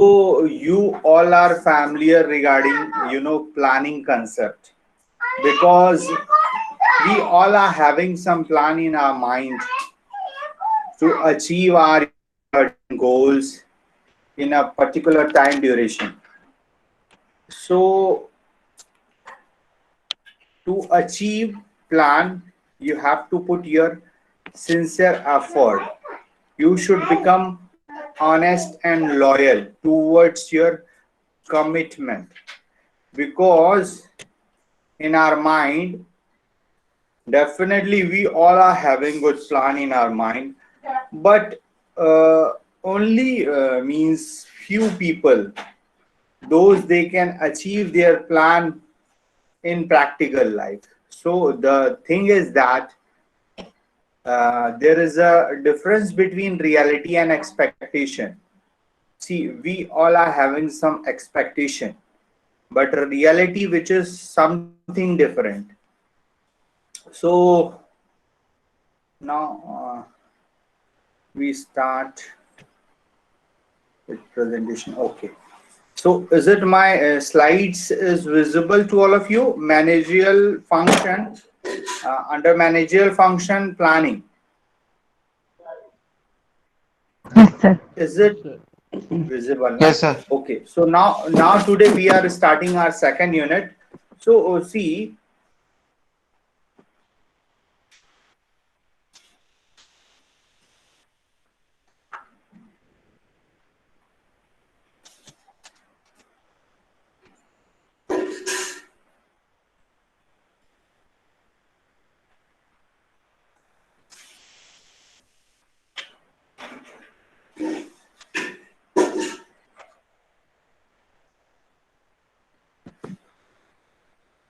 So you all are familiar regarding planning concept, because we all are having some plan in our mind to achieve our certain goals in a particular time duration. So to achieve plan, you have to put your sincere effort. You should become honest and loyal towards your commitment, because in our mind, definitely we all are having good plan in our mind, but only means few people, those they can achieve their plan in practical life. So the thing is that there is a difference between reality and expectation. See, we all are having some expectation, but a reality which is something different. So now we start with presentation. Okay. So is it my slides is visible to all of you? Managerial function, under managerial function planning. Yes, sir. Is it visible now? Yes, sir. Okay. So now today we are starting our second unit. So see,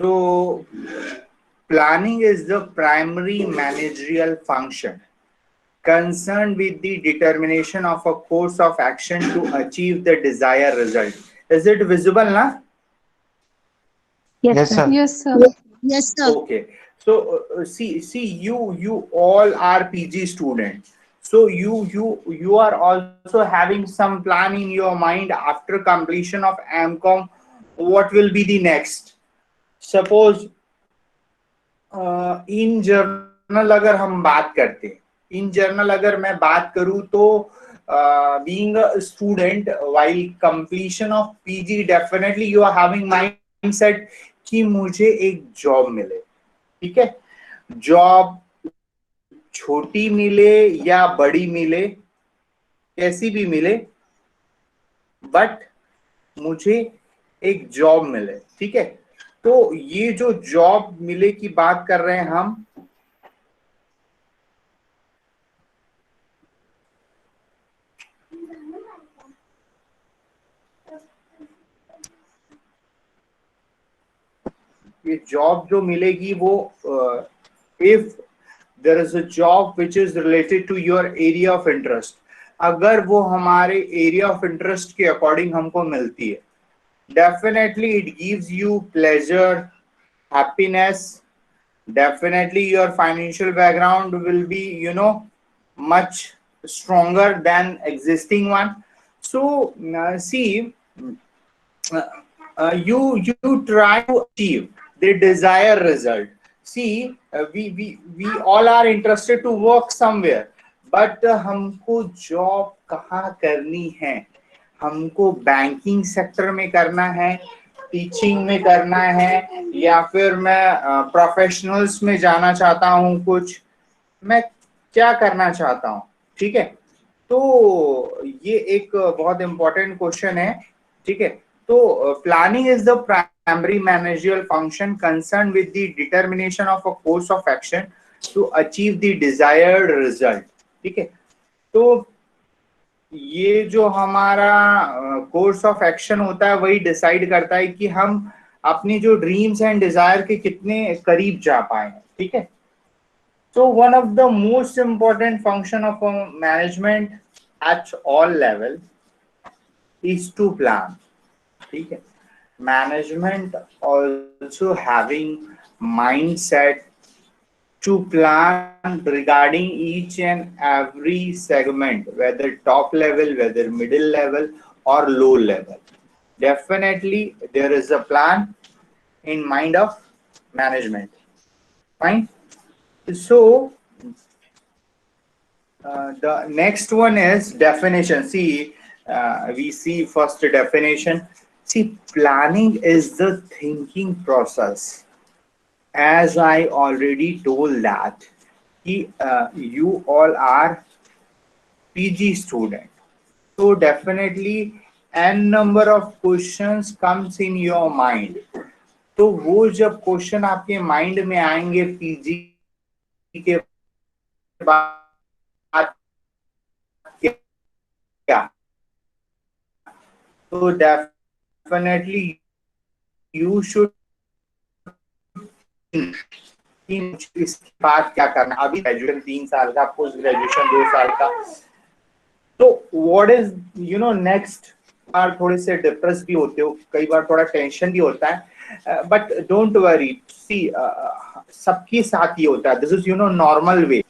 so planning is the primary managerial function concerned with the determination of a course of action to achieve the desired result. Is it visible now? Yes, Yes, sir. sir. Yes, sir. Yes, sir. Okay. So see, you all are PG students. So you are also having some plan in your mind after completion of MCOM. What will be the next? Suppose in journal अगर हम बात करते हैं, इन journal अगर मैं बात करूं तो being a student while completion of PG, definitely you are having mindset कि मुझे एक जॉब मिले. ठीक है, जॉब छोटी मिले या बड़ी मिले, कैसी भी मिले, बट मुझे एक जॉब मिले. ठीक है, तो ये जो जॉब मिले की बात कर रहे हैं हम, ये जॉब जो मिलेगी वो if there is a job which is related to your area of interest, अगर वो हमारे एरिया ऑफ इंटरेस्ट के अकॉर्डिंग हमको मिलती है, definitely it gives you pleasure, happiness. Definitely your financial background will be much stronger than existing one. So see, you try to achieve the desired result. See, we all are interested to work somewhere, but हमको job कहाँ करनी है? हमको banking sector में करना है, teaching में करना है, या फिर मैं प्रोफेशनल्स में जाना चाहता हूँ, कुछ मैं क्या करना चाहता हूँ. ठीक है, तो ये एक बहुत इंपॉर्टेंट क्वेश्चन है. ठीक है, तो planning is the primary managerial function concern with the determination of a course of action to achieve the desired result. ठीक है, तो ये जो हमारा कोर्स ऑफ एक्शन होता है वही डिसाइड करता है कि हम अपनी जो ड्रीम्स एंड डिजायर के कितने करीब जा पाए. ठीक है, so one of the most important function of a management at all level is to plan. ठीक है, management also having mindset to plan regarding each and every segment, whether top level, whether middle level, or low level. Definitely there is a plan in mind of management. Fine. So the next one is definition. See, we see first definition. See, planning is the thinking process. As I already told that, you all are PG student. So definitely n number of questions comes in your mind. तो वो जब question आपके mind में आएंगे PG के बाद क्या, तो डेफिनेटली यू शुड इसके बाद क्या करना. अभी ग्रेजुएशन 3 साल का, पोस्ट ग्रेजुएशन 2 साल का. तो व्हाट इज नेक्स्ट. बार थोड़े से डिप्रेस भी होते हो, कई बार थोड़ा टेंशन भी होता है, बट डोंट वरी. सी सबके साथ ही होता है. This is normal way.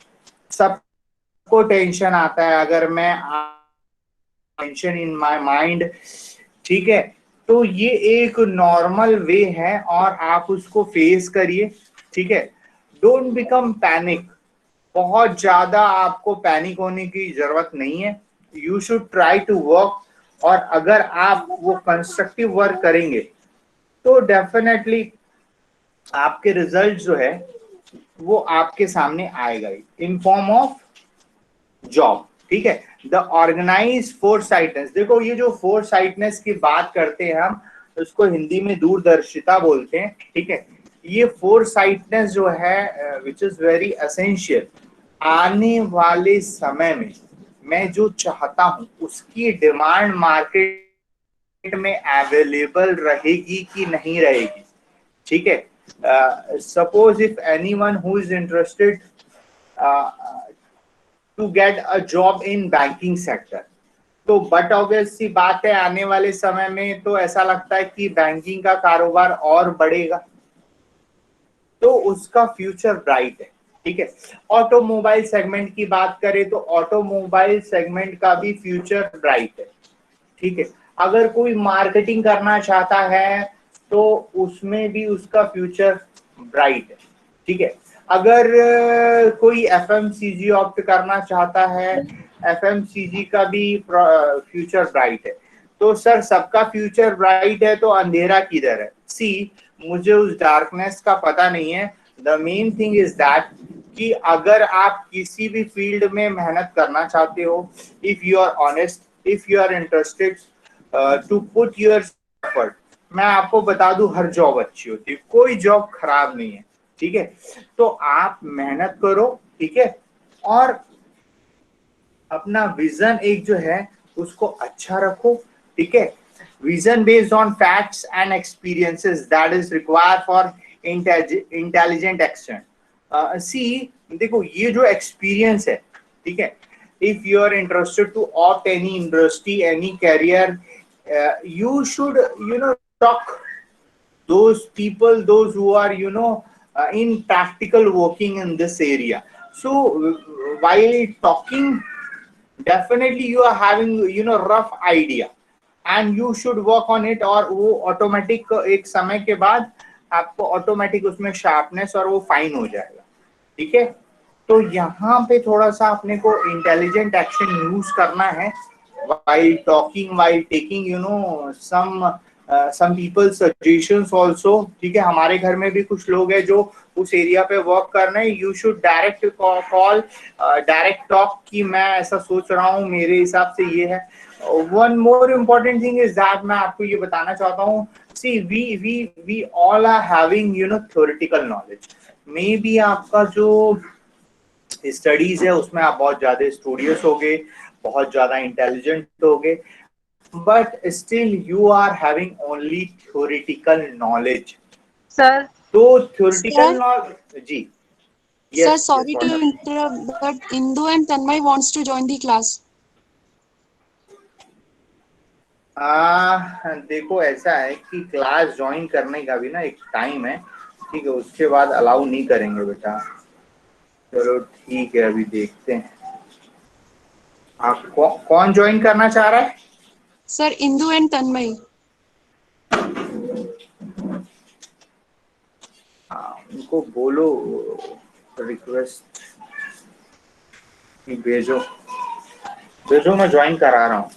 सबको टेंशन आता है. अगर मैं टेंशन इन माय माइंड, ठीक है, तो ये एक नॉर्मल वे है और आप उसको फेस करिए. ठीक है, डोंट बिकम पैनिक. बहुत ज्यादा आपको पैनिक होने की जरूरत नहीं है. You should try to work. और अगर आप वो कंस्ट्रक्टिव वर्क करेंगे तो डेफिनेटली आपके रिजल्ट जो है वो आपके सामने आएगा इन फॉर्म ऑफ जॉब. ठीक है. The organise foresightness. देखो, ये जो फोरसाइटनेस की बात करते हैं हम, उसको हिंदी में दूरदर्शिता बोलते हैं. ठीक है. ये फोरसाइटनेस जो है विच इज वेरी एसेंशियल. आने वाले समय में मैं जो चाहता हूं उसकी डिमांड मार्केट में अवेलेबल रहेगी कि नहीं रहेगी. ठीक है. Suppose if anyone who is interested to get a job in banking sector, तो बट ऑब्वियस सी बात है, आने वाले समय में तो ऐसा लगता है कि बैंकिंग का कारोबार और बढ़ेगा, तो उसका फ्यूचर ब्राइट है. ठीक है. ऑटोमोबाइल सेगमेंट की बात करें तो ऑटोमोबाइल सेगमेंट का भी फ्यूचर ब्राइट है. ठीक है. अगर कोई मार्केटिंग करना चाहता है तो उसमें भी उसका फ्यूचर ब्राइट है. ठीक है. अगर कोई एफएमसीजी ऑप्ट करना चाहता है, एफएमसीजी का भी फ्यूचर ब्राइट है. तो सर सबका फ्यूचर ब्राइट है तो अंधेरा किधर है. सी, मुझे उस डार्कनेस का पता नहीं है. The main thing is that कि अगर आप किसी भी फील्ड में मेहनत करना चाहते हो, if you are honest, if you are interested to put your effort, मैं आपको बता दूं हर जॉब अच्छी होती है, कोई जॉब खराब नहीं है. ठीक है. तो आप मेहनत करो. ठीक है. और अपना विजन एक जो है उसको अच्छा रखो. ठीक है. Vision based on facts and experiences that is required for intelligent action. See, देखो, ये जो एक्सपीरियंस है, ठीक है, if you are interested to opt any industry, any career, you should talk those people, those who are in practical working in this area. So while talking, definitely you are having rough idea and you should work on it. और वो automatic एक समय के बाद आपको automatic उसमें sharpness और वो फाइन हो जाएगा. ठीक है. तो यहाँ पे थोड़ा सा अपने को इंटेलिजेंट एक्शन यूज करना है while talking, while taking some people suggestions also. ठीक है. हमारे घर में भी कुछ लोग हैं जो उस एरिया पे वर्क कर रहे हैं. You should direct call, direct talk कि मैं ऐसा सोच रहा हूँ, मेरे हिसाब से ये है. One more important thing is that, मैं आपको ये बताना चाहता हूँ, see we all are having theoretical knowledge. Maybe आपका जो स्टडीज है उसमें आप बहुत ज्यादा स्टूडियस हो गए, बहुत ज्यादा इंटेलिजेंट हो गए, but still you are having only theoretical knowledge. Sir, तो थ्योरेटिकल नॉलेज. जी. Sir, sorry to interrupt, but Indu and Tanmay wants to join the class. देखो, ऐसा है कि क्लास ज्वाइन करने का भी ना एक टाइम है. ठीक है. उसके बाद अलाउ नहीं करेंगे बेटा. चलो ठीक है, अभी देखते हैं आप कौन ज्वाइन करना चाह रहा है. Sir, Indu and Tanmay. उनको बोलो रिक्वेस्ट भेजो भेजो, मैं ज्वाइन करा रहा हूँ।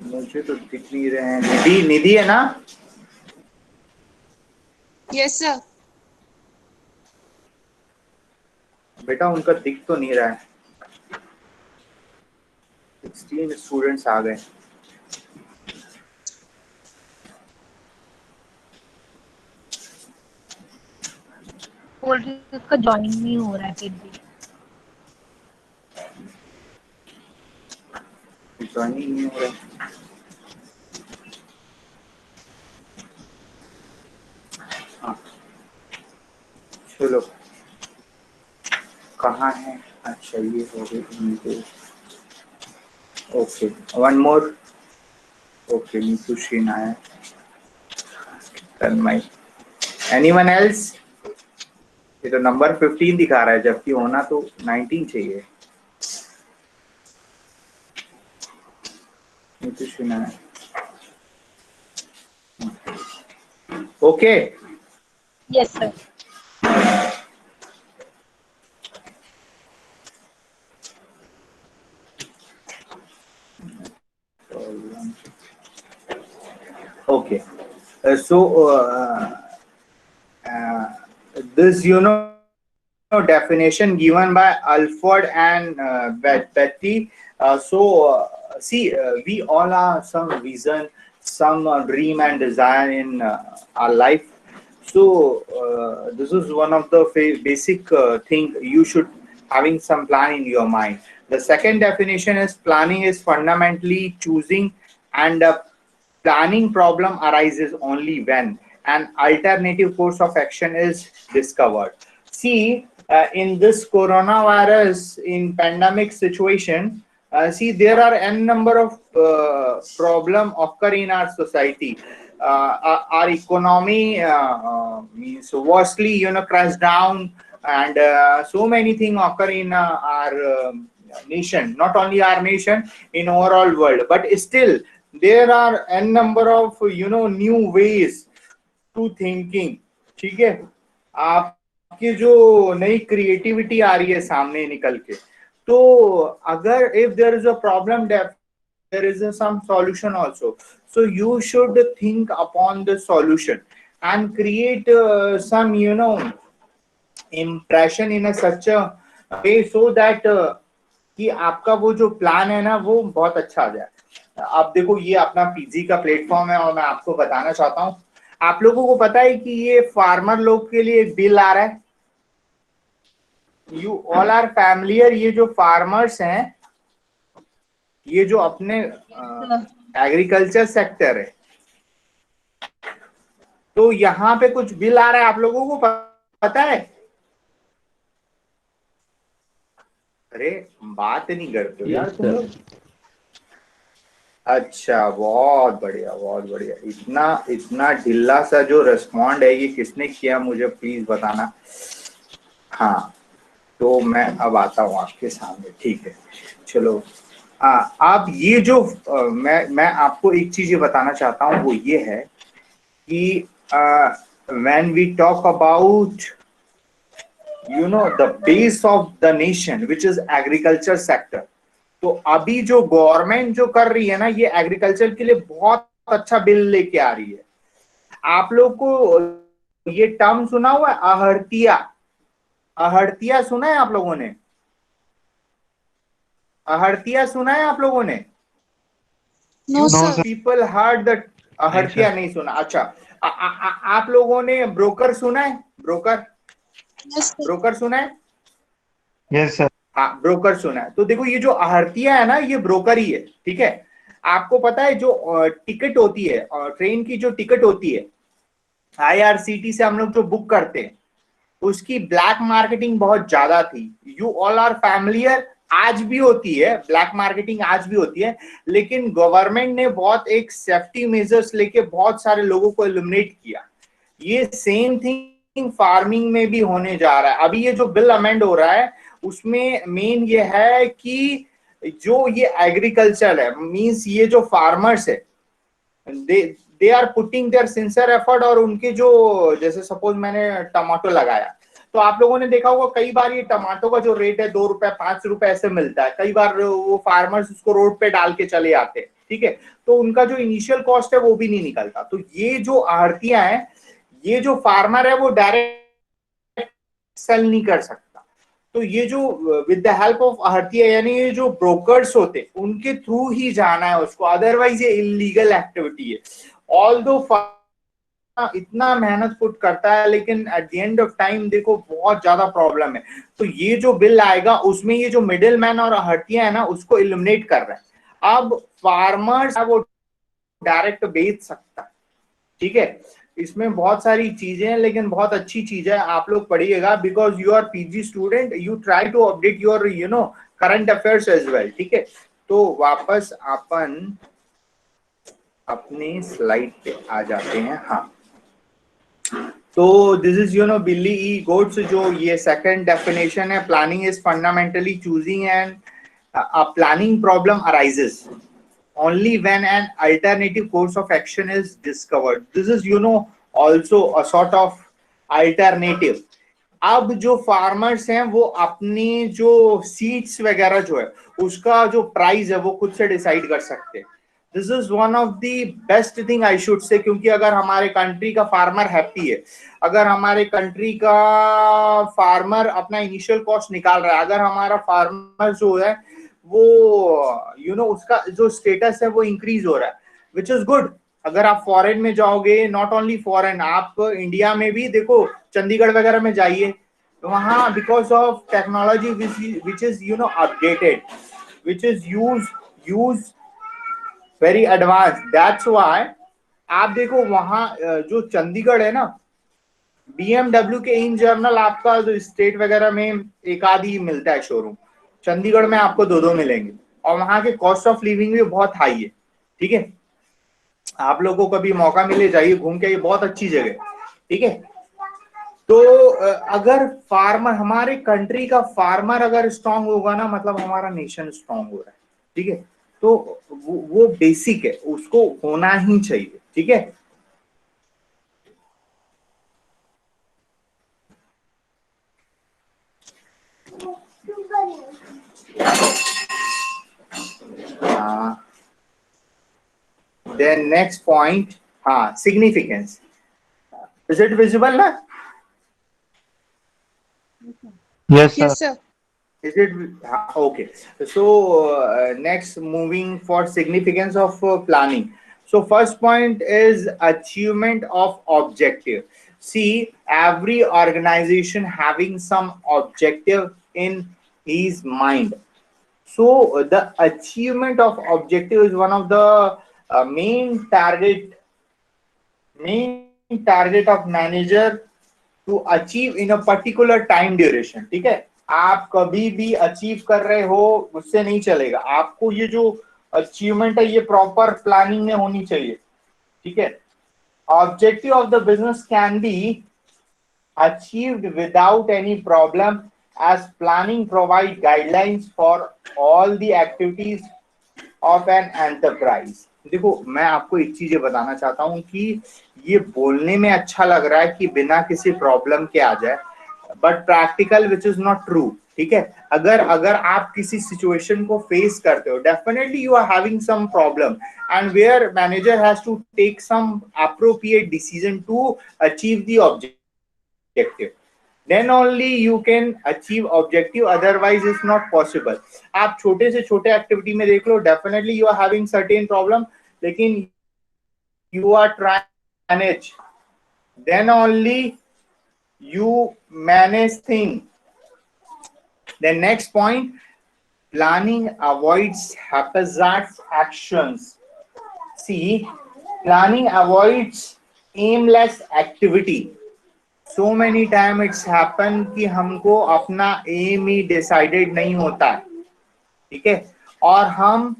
मुझे तो दिख नहीं रहे हैं। निधि, निधि है ना? Yes, sir. बेटा उनका दिख तो नहीं रहा है। 16 स्टूडेंट्स आ गए। बोल रही हूँ उसका ज्वाइन नहीं हो रहा है फिर भी। ज्वाइनिंग नहीं हो रहा है। हाँ चलो, कहाँ है? अच्छा ये हो गए। Okay, one more. Okay, Neetu श्रीन आया। Tanmay, anyone else? ये तो नंबर 15 दिखा रहा है, जबकि होना तो 19 चाहिए। नीतू श्रीन आया। Okay. Yes sir. Okay, this definition given by Alford and Betty. See, we all have some vision, some dream and desire in our life. So this is one of the basic thing you should having some plan in your mind. The second definition is planning is fundamentally choosing, and planning problem arises only when an alternative course of action is discovered. See, in this coronavirus, in pandemic situation, see, there are n number of problem occur in our society. Our economy means vastly, crashed down, and so many things occur in our nation. Not only our nation, in overall world, but still there are n number of new ways to thinking. ठीक है, आपकी जो नई creativity आ रही है सामने निकल के, तो अगर if there is a problem, there is some solution also. So you should think upon the solution and create some impression in a such a way so that कि आपका वो जो प्लान है ना वो बहुत अच्छा आ जाए। आप देखो, ये अपना पीजी का प्लेटफॉर्म है और मैं आपको बताना चाहता हूँ, आप लोगों को पता है कि ये फार्मर लोग के लिए एक बिल आ रहा है। यू ऑल आर फैमिलियर, ये जो फार्मर्स हैं, ये जो अपने एग्रीकल्चर सेक्टर है, तो यहाँ पे कुछ बिल आ रहा है, आप लोगों को पता है? अरे बात नहीं करते हो यार तुम लोग। अच्छा, बहुत बढ़िया बहुत बढ़िया। इतना इतना ढिल्ला सा जो रेस्पॉन्ड है, ये किसने किया मुझे प्लीज बताना। हाँ, तो मैं अब आता हूँ आपके सामने, ठीक है। चलो, आप ये जो मैं आपको एक चीज ये बताना चाहता हूँ, वो ये है कि when we talk about the base of the nation which is agriculture sector, तो अभी जो गवर्नमेंट जो कर रही है ना, ये एग्रीकल्चर के लिए बहुत अच्छा बिल लेके आ रही है। आप लोग को ये टर्म सुना हुआ है, आहर्तिया? आहर्तिया सुना है आप लोगों ने? आहर्तिया सुना है आप लोगों ने? No, sir. People heard the आहर्तिया? नहीं सुना? अच्छा, आप लोगों ने ब्रोकर सुना है? Broker, Yes, sir. ब्रोकर सुना है? Yes sir. हाँ, ब्रोकर सुना है। तो देखो, ये जो आहर्तिया है ना, ये ब्रोकर ही है, ठीक है। आपको पता है जो टिकट होती है, ट्रेन की जो टिकट होती है, IRCT से हम लोग जो बुक करते हैं, उसकी ब्लैक मार्केटिंग बहुत ज्यादा थी। यू ऑल आर फैमिलियर आज भी होती है, ब्लैक मार्केटिंग आज भी होती है, लेकिन गवर्नमेंट ने बहुत एक सेफ्टी मेजर्स लेके बहुत सारे लोगों को एलिमिनेट किया। ये सेम थिंग फार्मिंग में भी होने जा रहा है। अभी ये जो बिल अमेंड हो रहा है उसमें मेन ये है कि जो ये एग्रीकल्चर है, मींस ये जो फार्मर्स है, they are putting their sincere effort, और उनके जो, जैसे सपोज मैंने टमाटो लगाया, तो आप लोगों ने देखा होगा कई बार ये टमाटो का जो रेट है 2 रुपए 5 रुपए ऐसे मिलता है, कई बार वो फार्मर्स उसको रोड पे डाल के चले आते हैं, ठीक है, तो उनका जो इनिशियल कॉस्ट है वो भी नहीं निकलता। तो ये जो आढ़तियां हैं, ये जो फार्मर है वो डायरेक्ट सेल नहीं कर सकता, तो ये जो विद द हेल्प ऑफ आढ़तिया, यानी ये जो ब्रोकर्स होते उनके थ्रू ही जाना है उसको, अदरवाइज ये इलीगल एक्टिविटी है। ऑल दो इतना मेहनत पुट करता है, लेकिन at the end of time देखो बहुत ज्यादा प्रॉब्लम है। तो ये जो बिल आएगा उसमें ये जो मिडिल मैन और आढ़तिया है ना, उसको एलिमिनेट कर रहा है। अब फार्मर्स है वो डायरेक्ट बेच सकता है, ठीक है। इसमें बहुत सारी चीजें हैं, लेकिन बहुत अच्छी चीज है, आप लोग पढ़िएगा, because you are PG student, you try to update your current affairs as well, ठीक है। तो वापस अपन अपने स्लाइड पे आ जाते हैं। हाँ, तो दिस इज बिल्ली ई गोट्स, जो ये सेकंड डेफिनेशन है, planning is fundamentally choosing and a planning problem arises only when an alternative course of action is discovered. This is also a sort of alternative. अब जो फार्मर्स हैं वो अपनी जो सीड्स वगैरह जो है उसका जो प्राइस है वो खुद से डिसाइड कर सकते हैं। This is one of the best thing I should say, क्योंकि अगर हमारे कंट्री का फार्मर हैप्पी है, अगर हमारे कंट्री का फार्मर अपना इनिशियल कॉस्ट निकाल रहा है, अगर हमारा फार्मर जो है वो उसका जो स्टेटस है वो इंक्रीज हो रहा है, विच इज गुड। अगर आप फॉरेन में जाओगे, नॉट ओनली फॉरेन, आप इंडिया में भी देखो, चंडीगढ़ वगैरह में जाइए, तो वहाँ because of technology which is updated, which is use very advance, that's why आप देखो वहाँ जो चंडीगढ़ है ना, BMW के इन जर्नल आपका जो स्टेट वगैरह में एक आधी मिलता है शोरूम, चंडीगढ़ में आपको दो मिलेंगे, और वहां के कॉस्ट ऑफ लिविंग भी बहुत हाई है, ठीक है। आप लोगों को कभी मौका मिले जाइए घूम के, ये बहुत अच्छी जगह, ठीक है। तो अगर फार्मर, हमारे कंट्री का फार्मर अगर स्ट्रांग होगा ना, मतलब हमारा नेशन स्ट्रांग हो रहा है, ठीक है। तो वो बेसिक है, उसको होना ही चाहिए, ठीक है। Then next point, significance. Is it visible na? Yes, sir. Yes, sir. Is it okay? So next, moving for significance of planning. So first point is achievement of objective. See, every organization having some objective in his mind. So the achievement of objective is one of the main target of manager to achieve in a particular time duration, ठीक है। आप कभी भी achieve कर रहे हो उससे नहीं चलेगा, आपको ये जो अचीवमेंट है ये प्रॉपर प्लानिंग में होनी चाहिए, ठीक है। Objective of the business can be achieved without any problem, as planning provide guidelines for all the activities of an enterprise. देखो, मैं आपको एक चीज बताना चाहता हूँ कि ये बोलने में अच्छा लग रहा है कि बिना किसी प्रॉब्लम के आ जाए, but practical which is not true, ठीक है। अगर आप किसी सिचुएशन को फेस करते हो, definitely you are having some problem, and where manager has to take some appropriate decision to achieve the objective, then only you can achieve objective, otherwise it's not possible. आप छोटे से छोटे activity में देख लो, definitely you are having certain problem, लेकिन you are trying to manage, then only you manage thing. The next point, planning avoids haphazard actions. See, planning avoids aimless activity. So many time it's happen कि हमको अपना M ही decided नहीं होता है, ठीक है, और हम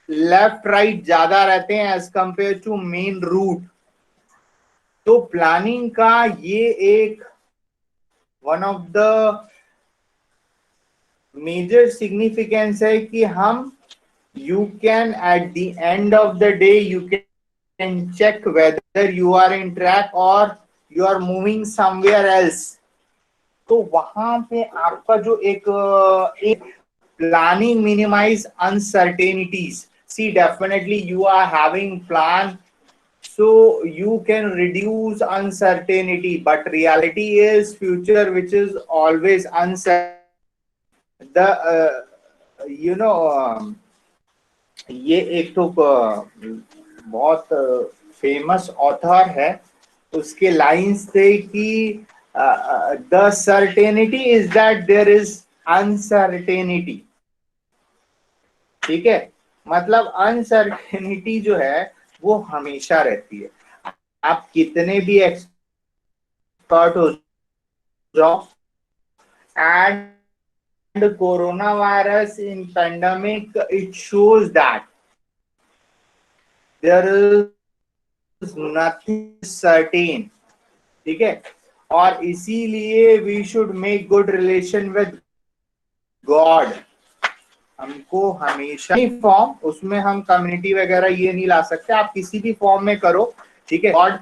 लेफ्ट राइट ज्यादा रहते हैं as compare to main route. तो प्लानिंग का ये एक one of the major significance है कि हम you can at the end of the day you can check whether you are in track or you are moving somewhere else। तो वहां पे आपका जो एक planning minimize uncertainties। See, definitely you are having plan, so you can reduce uncertainty, but reality is future which is always uncertain। The you know ये एक तो बहुत फेमस ऑथर है, उसके लाइंस थे कि the certainty is that there is uncertainty. ठीक है, मतलब अनसर्टेनिटी जो है वो हमेशा रहती है, आप कितने भी एक्सपर्ट हो जाओ। And corona virus in pandemic it shows that there is nothing certain। ठीक है, और इसीलिए we should make good relation with God। हमको हमेशा फॉर्म, उसमें हम कम्युनिटी वगैरह ये नहीं ला सकते, आप किसी भी फॉर्म में करो, ठीक है, गॉड,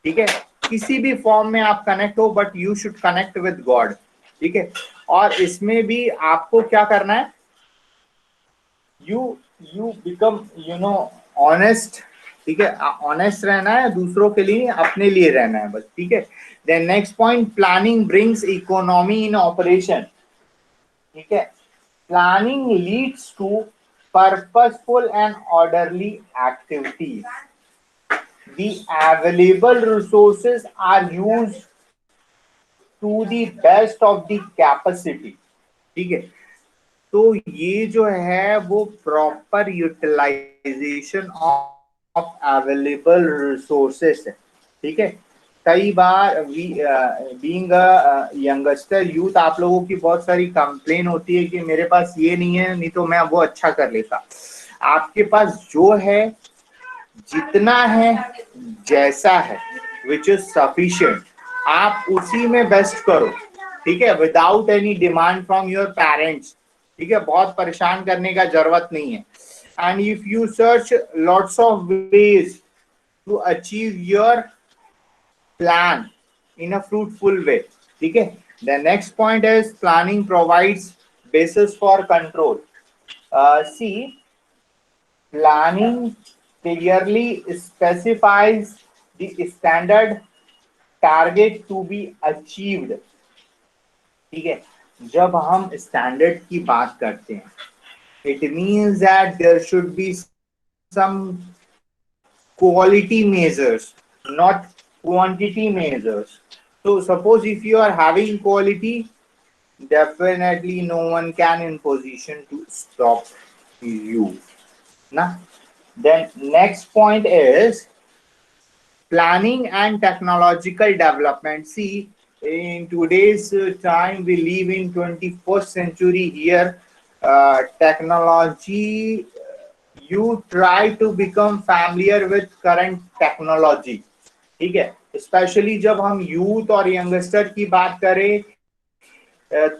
ठीक है, किसी भी फॉर्म में आप कनेक्ट हो, but you should connect with God. ठीक है, और इसमें भी आपको क्या करना है, यू बिकम ऑनेस्ट। ठीक है, ऑनेस्ट रहना है, दूसरों के लिए, अपने लिए रहना है बस। ठीक है, then next point, planning brings economy in operation. ठीक है, planning leads to purposeful and orderly activities. The available resources are used to the best of the capacity. ठीक है, तो ये जो है वो proper utilization of available resources है। ठीक है, कई बार बीइंग अ यंगस्टर यूथ आप लोगों की बहुत सारी कंप्लेन होती है कि मेरे पास ये नहीं है, नहीं तो मैं वो अच्छा कर लेता। आपके पास जो है, जितना है, जैसा है, विच इज सफिशिएंट, आप उसी में बेस्ट करो। ठीक है, without any demand from your parents. ठीक है, बहुत परेशान करने का जरूरत नहीं है। And if you search lots of ways to achieve your plan in a fruitful way. ठीक है, the next point is planning provides basis for control. See, planning clearly specifies the standard target to be achieved। ठीक है, जब हम standard की बात करते हैं, it means that there should be some quality measures, not quantity measures। So suppose if you are having quality, definitely no one can in position to stop you na। Then next point is planning and technological development। See, in today's time we live in 21st century here। Technology, you try to become familiar with current technology। ठीक है, specially जब हम youth और youngster की बात करें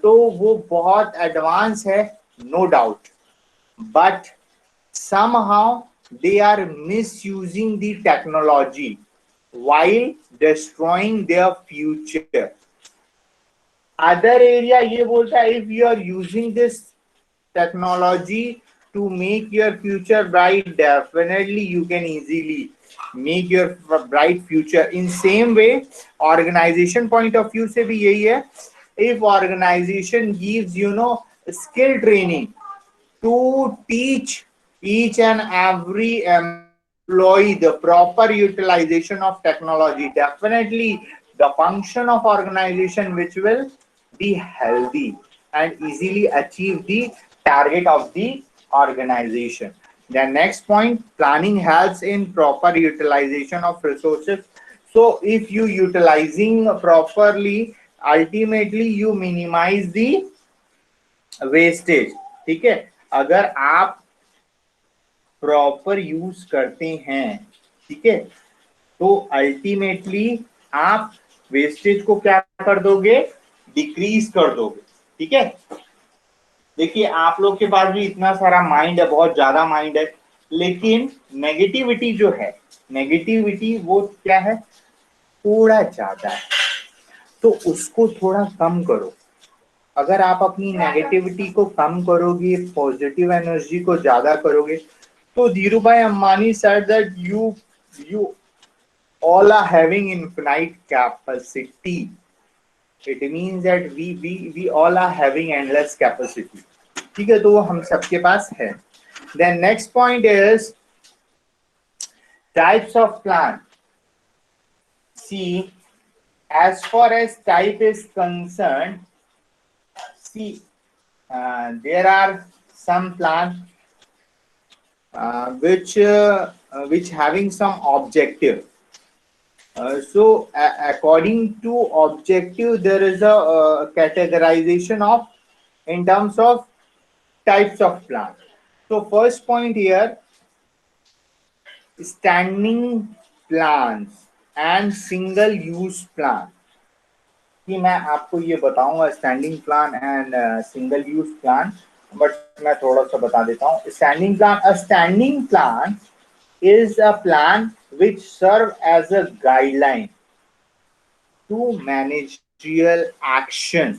तो वो बहुत एडवांस है, no doubt, but somehow they are misusing the technology while destroying their future। other area ये बोलता है, if you are using this technology to make your future bright, definitely you can easily make your bright future। in same way organization point of view से भी यही है, if organization gives skill training to teach each and every employee the proper utilization of technology, definitely the function of organization which will be healthy and easily achieve the target of the organization। The next point, planning helps in proper utilization of resources। so if you utilizing properly, ultimately you minimize the wastage। ठीक है, अगर आप proper use करते हैं, ठीक है, तो ultimately आप वेस्टेज को क्या कर दोगे, डिक्रीज कर दोगे। ठीक है, देखिए आप लोग के पास भी इतना सारा माइंड है, बहुत ज्यादा माइंड है, लेकिन नेगेटिविटी जो है, नेगेटिविटी वो क्या है, थोड़ा ज्यादा है, तो उसको थोड़ा कम करो। अगर आप अपनी नेगेटिविटी को कम करोगे, पॉजिटिव एनर्जी को ज्यादा करोगे, तो Dhirubhai Ambani said that you all are having infinite capacity. It means that we all are having endless capacity. ठीक है, तो वो हम सबके पास है। Then next point is types of plant. See, as far as type is concerned, see, there are some plants which having some objective. So according to objective, there is a categorization of in terms of types of plant. So first point here, standing plants and single use plant. कि मैं आपको ये बताऊंगा standing plan and single use plan, but मैं थोड़ा सा बता देता हूँ। Standing plan, a standing plan is a plan which serve as a guideline to managerial action.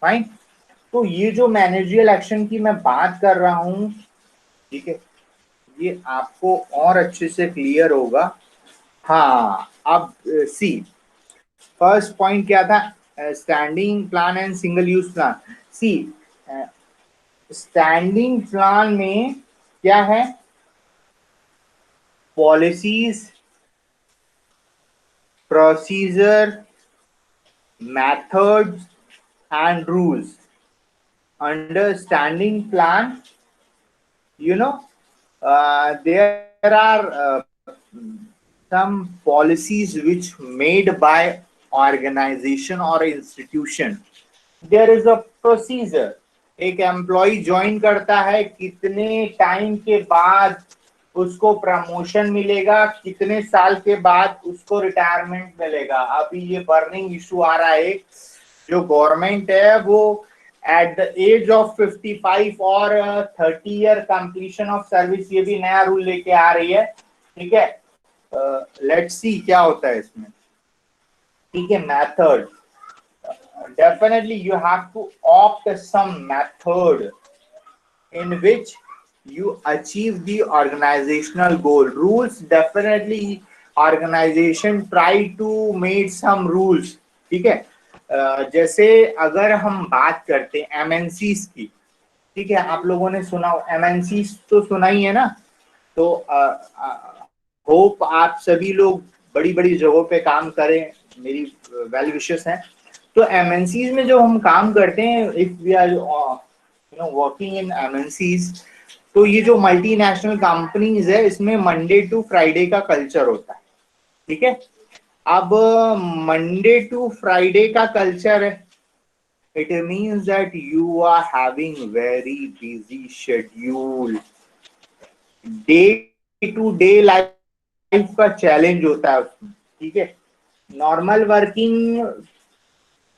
Fine. तो ये जो मैनेजरियल एक्शन की मैं बात कर रहा हूँ, ठीक है, ये आपको और अच्छे से क्लियर होगा। हाँ, अब सी, फर्स्ट पॉइंट क्या था, standing plan and single use plan. See, standing plan में क्या है, policies, procedure, methods and rules. Under standing plan, you know, there are some policies which made by organization or institution. There is a procedure. एक employ join करता है, कितने time के बाद उसको प्रमोशन मिलेगा, कितने साल के बाद उसको रिटायरमेंट मिलेगा। अभी ये बर्निंग इशू आ रहा है, जो गवर्नमेंट है वो एट द एज ऑफ 55 और 30 ईयर कंप्लीशन ऑफ सर्विस, ये भी नया रूल लेके आ रही है। ठीक है, लेट्स सी क्या होता है इसमें। ठीक है, method, definitely you have to opt some method in which you achieve the organizational goal. Rules, definitely organization try to make some rules. ठीक है, जैसे अगर हम बात करते हैं एमएनसीज की, ठीक है, आप लोगों ने सुना एमएनसीज तो सुना ही है ना, तो होप आप सभी लोग बड़ी बड़ी जगहों पे काम करें, मेरी वेल विशेस हैं। तो एमएनसीज में जो हम काम करते हैं, if we are working in MNCs, तो ये जो मल्टीनेशनल कंपनीज है, इसमें मंडे टू फ्राइडे का कल्चर होता है। ठीक है, अब मंडे टू फ्राइडे का कल्चर है, it means that you are having very busy schedule, day to day life का चैलेंज होता है उसमें। ठीक है, नॉर्मल वर्किंग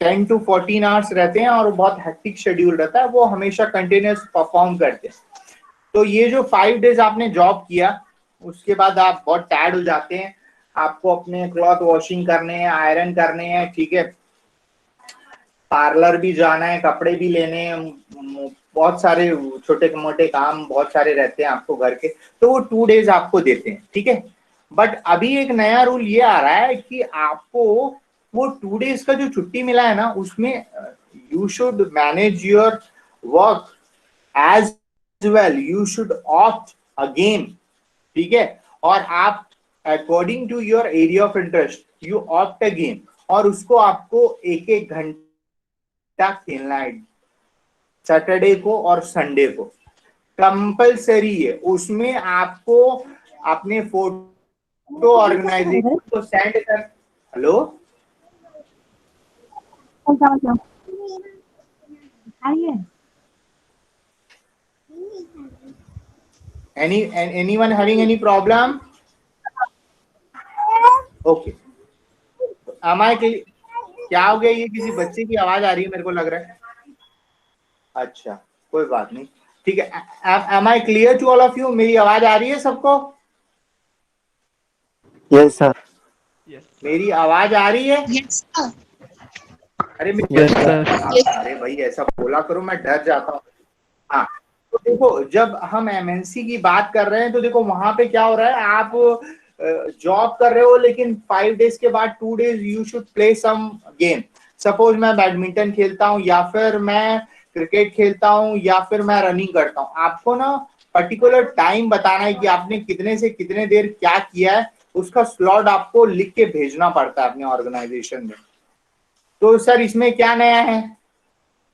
10 to 14 आवर्स रहते हैं और बहुत हेक्टिक शेड्यूल रहता है, वो हमेशा कंटिन्यूस परफॉर्म करते हैं। तो ये जो 5 डेज आपने जॉब किया, उसके बाद आप बहुत टायर्ड हो जाते हैं, आपको अपने क्लॉथ वॉशिंग करने हैं, आयरन करने हैं, ठीक है, पार्लर भी जाना है, कपड़े भी लेने हैं, बहुत सारे छोटे मोटे काम बहुत सारे रहते हैं आपको घर के, तो वो 2 डेज आपको देते हैं। ठीक है, बट अभी एक नया रूल ये आ रहा है कि आपको वो 2 डेज का जो छुट्टी मिला है ना, उसमें you should manage your work as well, you should opt again. ठीक है, और आप according to your area of interest you opt again, और उसको आपको 1-1 घंटा खेलना है, सैटरडे को और संडे को कंपलसरी है। उसमें आपको अपने फोटो ऑर्गेनाइजेशन को सेंड कर, hello anyone having any problem? Okay. am I clear? क्या हो गया? ये किसी बच्चे की आवाज आ रही है मेरे को लग रहा है। अच्छा कोई बात नहीं, ठीक है। am I clear to all of you? मेरी आवाज आ रही है सबको? Yes, sir. मेरी आवाज आ रही है? Yes, sir. अरे Yes, sir. अरे भाई ऐसा बोला करो, मैं डर जाता हूँ। हाँ तो देखो, जब हम एमएनसी की बात कर रहे हैं तो देखो वहां पे क्या हो रहा है, आप जॉब कर रहे हो लेकिन 5 डेज के बाद 2 days you should play some game. Suppose मैं बैडमिंटन खेलता हूँ, या फिर मैं क्रिकेट खेलता हूँ, या फिर मैं रनिंग करता हूँ। आपको ना पर्टिकुलर टाइम बताना है कि आपने कितने से कितने देर क्या किया है, उसका स्लॉट आपको लिख के भेजना पड़ता है अपने ऑर्गेनाइजेशन में। तो सर इसमें क्या नया है?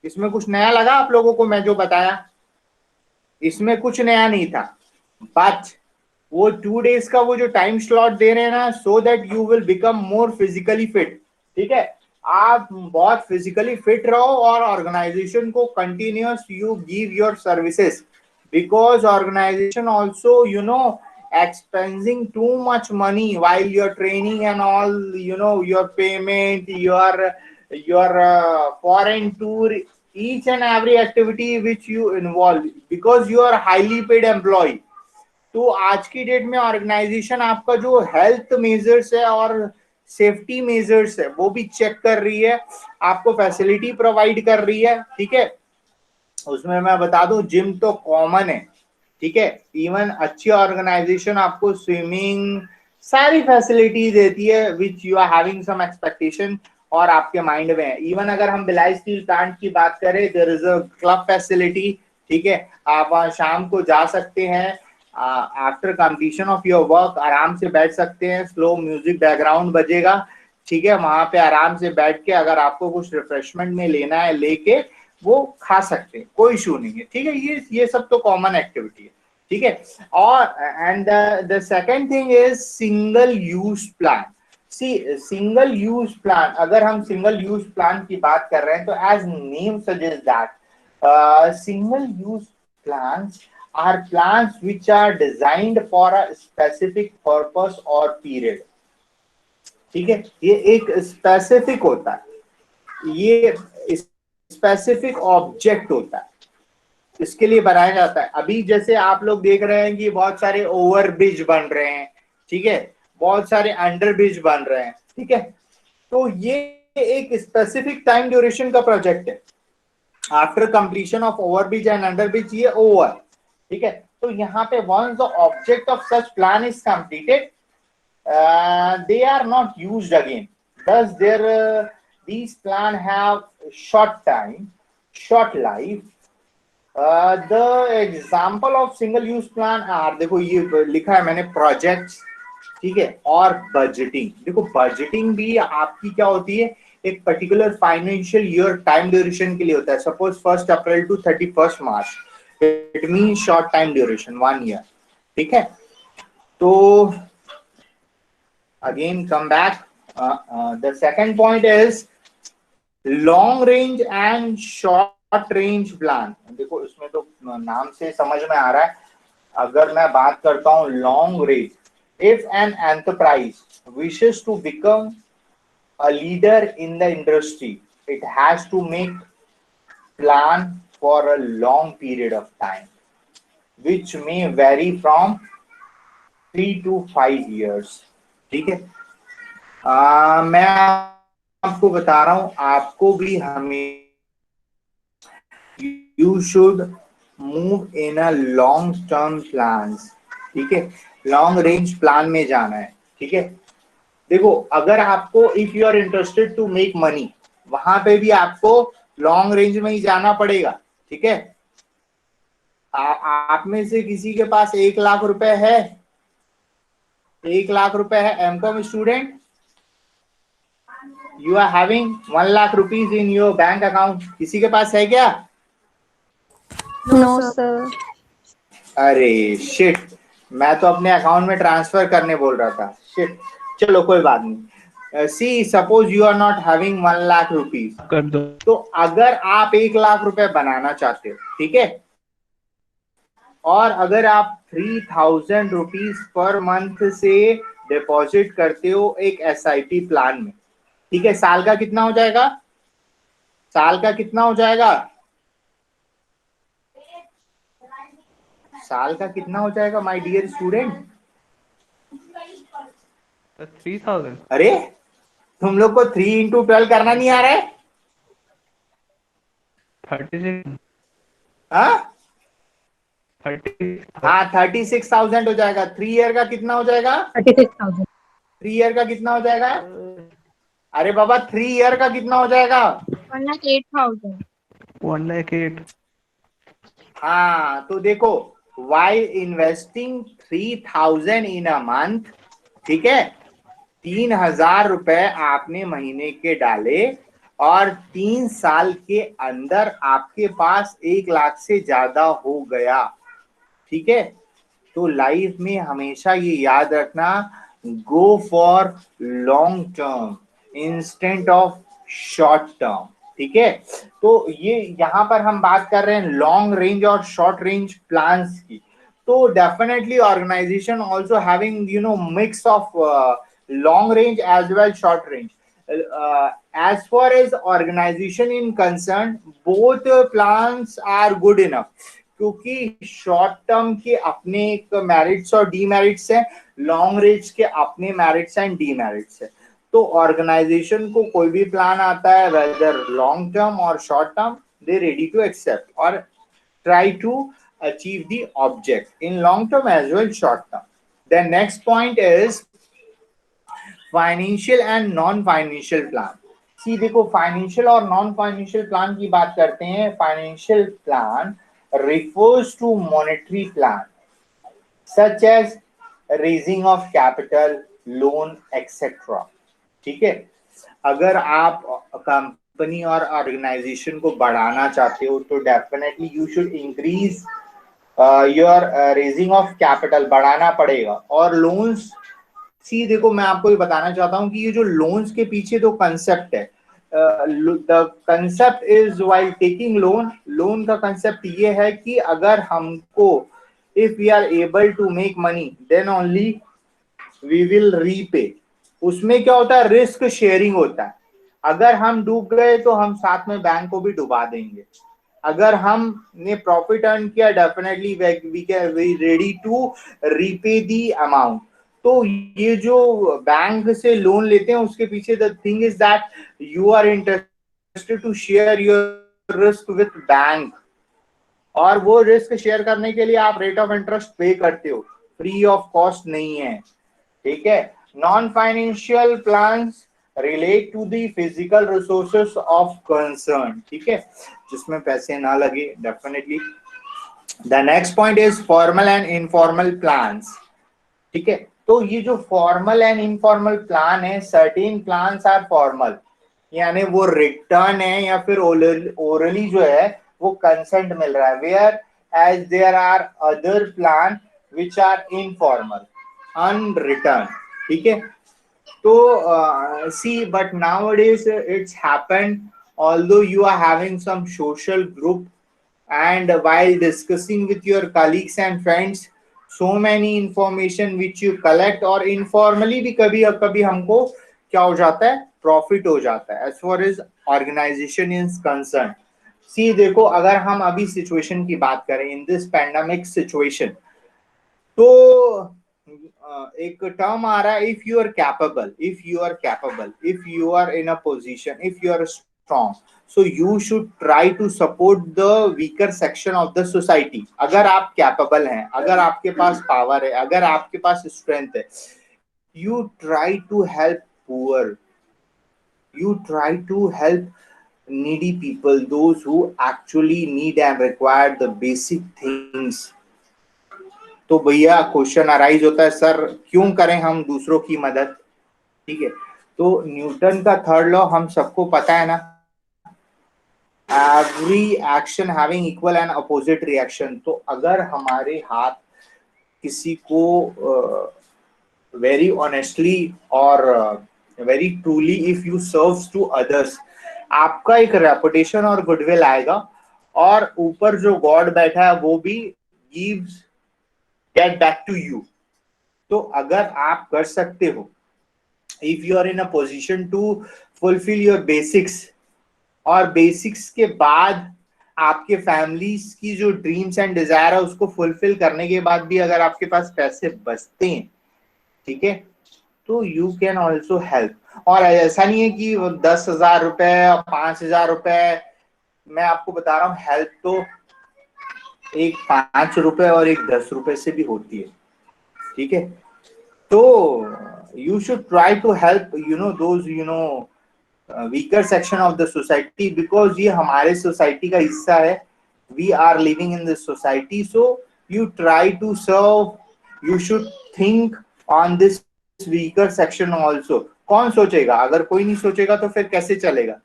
इसमें कुछ नया लगा आप लोगों को मैं जो बताया? इसमें कुछ नया नहीं था, बट वो 2 डेज का वो जो टाइम स्लॉट दे रहे हैं ना, so that you will become more physically fit. ठीक है, आप बहुत फिजिकली फिट रहो और ऑर्गेनाइजेशन को continuous you give your services, because organization also expensing too much money while you're training and all, your payment, your foreign tour, each and every activity which you involve, because you are highly paid employee। तो आज की date में organisation आपका जो health measures है और safety measures है वो भी चेक कर रही है, आपको फैसिलिटी प्रोवाइड कर रही है। ठीक है, उसमें मैं बता दूं जिम तो कॉमन है। ठीक है, इवन अच्छी ऑर्गेनाइजेशन आपको स्विमिंग सारी फैसिलिटी देती है which you are having some expectation और आपके माइंड में है। इवन अगर हम भिलाई स्टील प्लांट की बात करें, there is a club facility. ठीक है, आप वहां शाम को जा सकते हैं, after completion of your work आराम से बैठ सकते हैं, स्लो म्यूजिक बैकग्राउंड बजेगा। ठीक है, वहां पे आराम से बैठ के अगर आपको कुछ रिफ्रेशमेंट में लेना है लेके वो खा सकते हैं, कोई इशू नहीं है। ठीक है, ये सब तो कॉमन एक्टिविटी है। ठीक है, और and the second thing is single use plan. See single use plan, अगर हम सिंगल यूज प्लान की बात कर रहे हैं तो as name suggest that single use plans are plans which are designed for a specific purpose or period। ठीक है, ये एक स्पेसिफिक होता है, ये स्पेसिफिक ऑब्जेक्ट होता है, इसके लिए बनाया जाता है। अभी जैसे आप लोग देख रहे हैं कि बहुत सारे ओवर ब्रिज बन रहे हैं, ठीक है, बहुत सारे अंडर ब्रिज बन रहे हैं। ठीक है, तो ये एक स्पेसिफिक टाइम ड्यूरेशन का प्रोजेक्ट है। After completion of over bridge and under bridge ये ओवर। ठीक है, तो यहाँ पे once the object of such plan is completed, they are not used again, thus these plan have short time, short life। the example of single use plan are, देखो ये लिखा है मैंने, प्रोजेक्ट्स। ठीक है, और बजटिंग। देखो बजटिंग भी आपकी क्या होती है, एक particular financial year time duration के लिए होता है। Suppose 1 April to 31 March, it mean short time duration 1 year. ठीक है, तो again come back, the second point is long range and short range plan. देखो इसमें तो नाम से समझ में आ रहा है। अगर मैं बात करता हूं long range, if an enterprise wishes to become a leader in the industry, it has to make plan for a long period of time, which may vary from 3 to 5 years। ठीक है, मैं आपको बता रहा हूं, आपको भी हमें you should move in a long term plans। ठीक है, लॉन्ग रेंज प्लान में जाना है। ठीक है, देखो अगर आपको if you are interested to make money, वहां पे भी आपको लॉन्ग रेंज में ही जाना पड़ेगा। ठीक है, आप में से किसी के पास 1 लाख रुपए है? 1 लाख रुपए है, MCom student, you are having 1 lakh rupees in your bank account, किसी के पास है क्या? No sir. अरे शिट, मैं तो अपने अकाउंट में ट्रांसफर करने बोल रहा था। शिट, चलो कोई बात नहीं। See suppose you are not having 1 lakh rupees, कर दो। तो अगर आप 1 लाख रुपए बनाना चाहते हो, ठीक है, और अगर आप 3000 रुपीज पर मंथ से डिपॉजिट करते हो एक SIP प्लान में, ठीक है, साल का कितना हो जाएगा? साल का कितना हो जाएगा? साल का कितना हो जाएगा माय डियर स्टूडेंट? 3000. अरे तुम लोग को 3 इंटू 12 करना नहीं आ रहा है? 36. हाँ 36. हाँ 36,000 हो जाएगा। 3 ईयर का कितना हो जाएगा? 36,000। 3 ईयर का कितना हो जाएगा? अरे बाबा 3 ईयर का कितना हो जाएगा? 1,08,000। 1,08,000. हाँ तो देखो, while investing 3,000 in a month, ठीक है, 3,000 रुपए आपने महीने के डाले और 3 साल के अंदर आपके पास 1 लाख से ज्यादा हो गया, ठीक है। तो लाइफ में हमेशा ये याद रखना, go for long term instant of short term, ठीक है। तो ये यहाँ पर हम बात कर रहे हैं लॉन्ग रेंज और शॉर्ट रेंज प्लान्स की। तो definitely organization also having mix of long range as well short range. as far as organization in concerned, both plans are good enough, क्योंकि शॉर्ट टर्म के अपने एक मेरिट्स और demerits हैं, long range के अपने मेरिट्स एंड डीमेरिट्स हैं। तो ऑर्गेनाइजेशन को कोई भी प्लान आता है, वेदर लॉन्ग टर्म और short term, they ready to accept और try to achieve the object in long term as well short term. Then next point is financial and non financial plan. See देखो, financial और non financial plan की बात करते हैं। Financial plan refers to monetary plan such as raising of capital, loan, etc. ठीक है, अगर आप कंपनी और ऑर्गेनाइजेशन को बढ़ाना चाहते हो तो definitely you should increase your raising of capital, बढ़ाना पड़ेगा। और लोन्स, सी देखो मैं आपको ये बताना चाहता हूँ कि ये जो लोन्स के पीछे तो कंसेप्ट है, the concept is while taking loan का कंसेप्ट ये है कि अगर हमको, if we are able to make money then only we will repay. उसमें क्या होता है, रिस्क शेयरिंग होता है। अगर हम डूब गए तो हम साथ में बैंक को भी डुबा देंगे। अगर हमने प्रॉफिट अर्न किया, definitely we ready to repay the amount. तो ये जो बैंक से लोन लेते हैं उसके पीछे the thing is that you are interested to share your risk with bank, और वो रिस्क शेयर करने के लिए आप रेट ऑफ इंटरेस्ट पे करते हो, फ्री ऑफ कॉस्ट नहीं है, ठीक है। Non financial plans relate to the physical resources of concern, ठीक है, जिसमें पैसे ना लगे definitely. The next point is formal and informal plans, ठीक है। तो ये जो फॉर्मल एंड इनफॉर्मल प्लान है, सर्टेन प्लान्स आर फॉर्मल, यानी वो रिटर्न है या फिर ओरली जो है वो कंसेंट मिल रहा है, whereas there are other plan which are informal, unreturn, ठीक है। तो see but nowadays it's happened, although you are having some social group and while discussing with your colleagues and friends, so many information which you collect, और informally भी कभी कभी हमको क्या हो जाता है, प्रॉफिट हो जाता है। as far as organization is concerned, सी देखो अगर हम अभी सिचुएशन की बात करें इन दिस पैंडेमिक सिचुएशन, तो एक टर्म आ रहा है, if you are capable, if you are capable, if you are in a position, if you are strong, so you should try to support the weaker section of the society. अगर आप capable हैं, अगर आपके पास power है, अगर आपके पास strength है, you try to help poor, you try to help needy people, those who actually need and require the basic things। तो भैया क्वेश्चन अराइज होता है, सर क्यों करें हम दूसरों की मदद, ठीक है। तो न्यूटन का थर्ड लॉ हम सबको पता है ना, every action having equal and opposite reaction. तो अगर हमारे हाथ किसी को वेरी ऑनेस्टली और very truly if you serves to others, आपका एक रेपुटेशन और गुडविल आएगा, और ऊपर जो गॉड बैठा है वो भी gives get back to you. तो अगर आप कर सकते हो, if you are in a position to fulfill your basics, और बेसिक्स के बाद आपके फैमिलीज की जो ड्रीम्स एंड डिजायर है उसको फुलफिल करने के बाद भी अगर आपके पास पैसे बचते हैं, ठीक है, तो यू कैन ऑल्सो हेल्प. और ऐसा नहीं है कि 10,000 रुपए 5,000 रुपए, मैं आपको बता रहा हूँ हेल्प तो एक 5 रुपए और एक 10 रुपए से भी होती है, ठीक है. तो you should try to help those weaker section of the society, because ये हमारे सोसाइटी का हिस्सा है. We are living in this society, so you try to serve. You should think on this weaker section also. कौन सोचेगा? अगर कोई नहीं सोचेगा तो फिर कैसे चलेगा?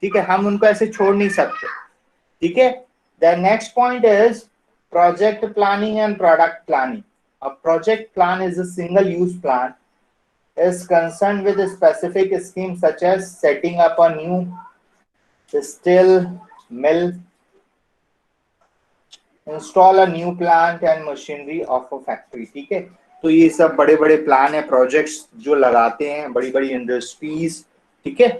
ठीक है, हम उनको ऐसे छोड़ नहीं सकते. ठीक है. The next point is project planning and product planning. A project plan is a single use plan, is concerned with a specific scheme such as setting up a new steel mill, install a new plant and machinery of a factory. ठीक है, तो ये सब बड़े बड़े plan है, projects जो लगाते हैं बड़ी बड़ी इंडस्ट्रीज. ठीक है,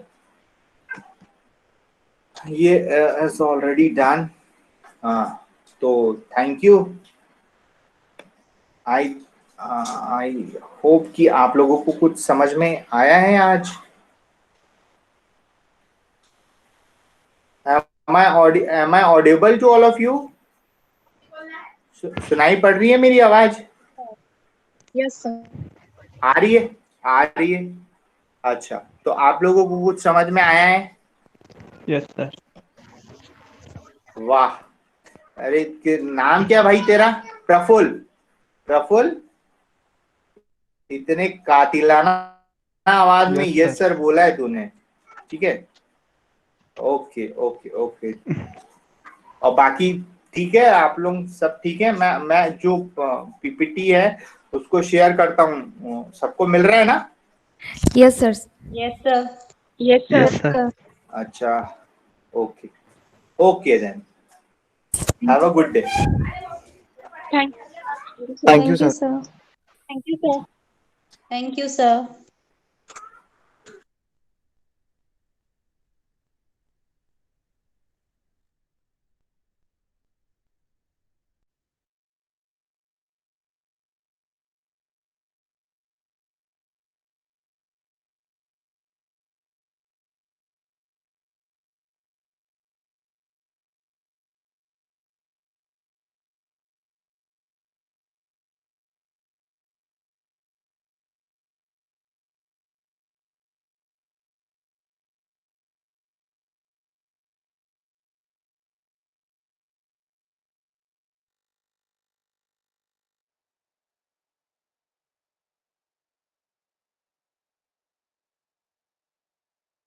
ये इज ऑलरेडी डन. हाँ, तो थैंक यू. आई होप कि आप लोगों को कुछ समझ में आया है आज. Am I audible to all of you? सुनाई पड़ रही है मेरी आवाज? Yes sir. आ रही है? आ रही है. अच्छा, तो आप लोगों को कुछ समझ में आया है? Yes sir. वाह. अरे नाम क्या भाई तेरा? प्रफुल्ल. प्रफुल्ल, इतने कातिलाना आवाज में यस सर बोला है तूने. ठीक है, ओके ओके ओके. और बाकी ठीक है, आप लोग सब ठीक है? मैं जो पीपीटी है उसको शेयर करता हूँ. सबको मिल रहा है ना? Yes sir. Yes sir. Yes sir. अच्छा, okay okay then. Have a good day. Thank Thank you, sir. Thank you sir. Thank you, sir.